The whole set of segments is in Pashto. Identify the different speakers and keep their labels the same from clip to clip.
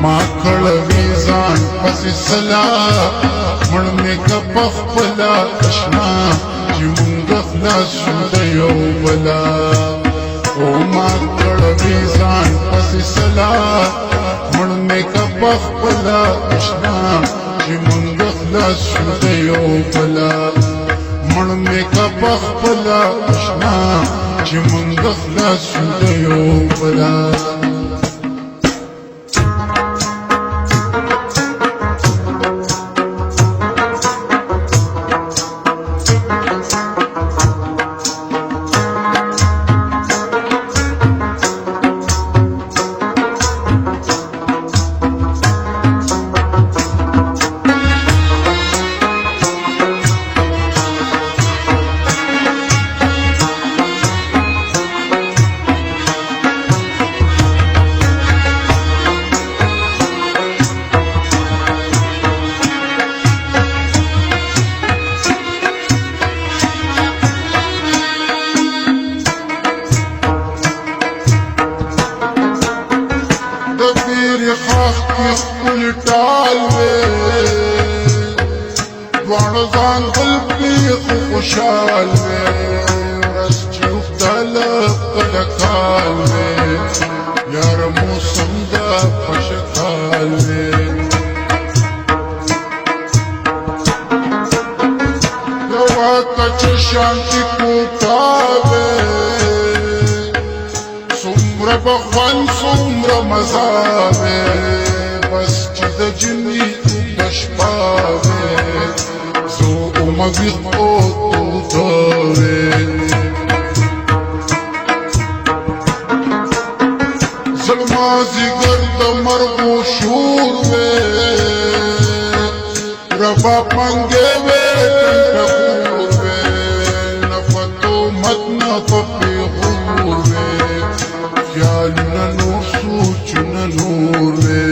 Speaker 1: माखړوي ځان پسې سلا مړمې که پخپله اشنا چې مونږ خلاص شو د یو بلا او ماخړوي ځان پسې سلا مړمې که پخپله اشنا چې مونږ خلاص شو د یو بلا مړمې که پخپله اشنا چې مونږ خلاص شو د یو بلا خپل ټال وې دواړه ځان بل پرې خو خوشحال وې ورځ چې اوښتله کله کال وې یاره موسم د خوشحال وې یوه کچه شانتي کوټه وې څومره به خوند څومره مزه وې بس چې د جنې د شپه وې زه اموي خو توده وې زما ځیګر د مرغو شور وې رباب منګې وې ټنټکور وې نه په تهمت نه په پېغور وې خیالونه نور سوچونه نور وې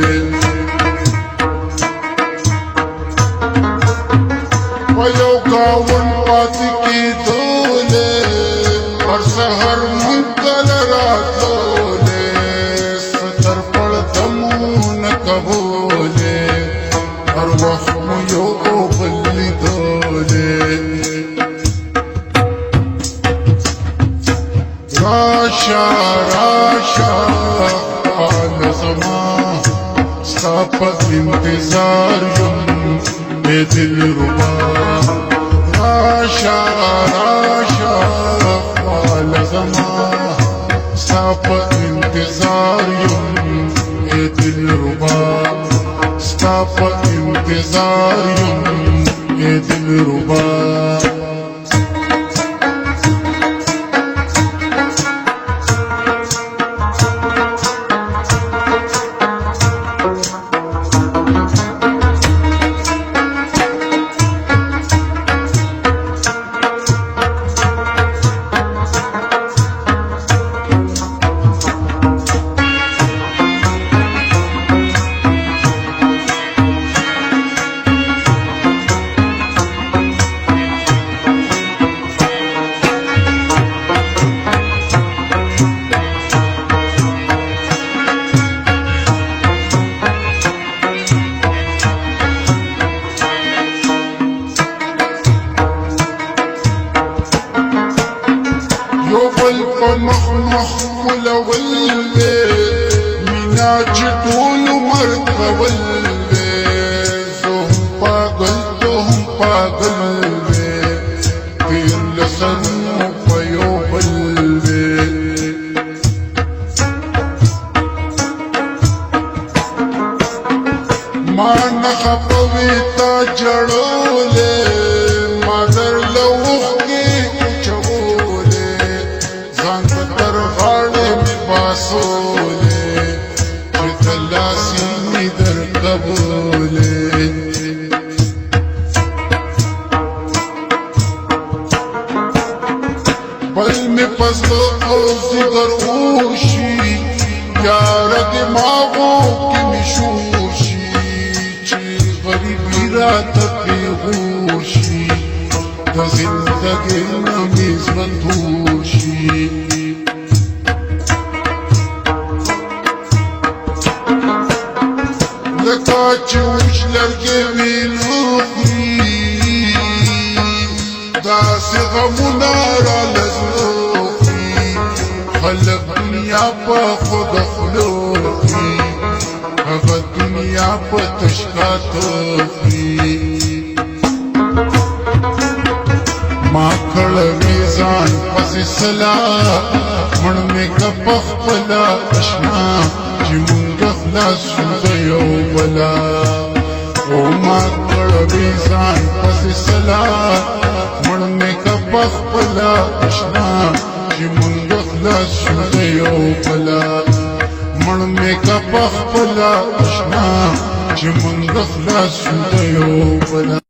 Speaker 1: په یو ګاونډ پاتې کېدلې پر سحر مونږ کله راتللې ستر پړ دمونه کولې هر وخت مو یو بل لیدلې راشه راشه حال زما ستا په انتظار یم ای دلربا راشه راشه حال زما ستا په انتظار یم ای دلربا ستا په انتظار یم ای دلربا بل په مخ مخ ولول وې مینا چې ټول عمر کول وې زه هم پاگل ته هم پاگل وې تېر له سرونو په یو بل وې ما نه خفه وې تا جړولې ما درله اوښکې باسولې چې تلاسي مې درکبولې بل مې پزړه او ځیګر اوشي یاره دماغو کې مې شور شي چې غریبي راته پېغور شي د زندګۍ نه مې ژوند تور شي لکه چې وچ لرګی وینو خوري داسې غمونه راله زړه خوري خلک دنیا په خود خولو خوري هغه دنیا په تشکاتو خوري ما کړوي ځان پسې سلا مړ مې که پخپله اشنا چې مونږ خلاص شو د یو بلا او ما کړوي ځان پسې سلا مړ مې که پخپله اشنا چې مونږ خلاص شو د یو بلا مړ مې که پخپله اشنا چې مونږ خلاص شو د یو بلا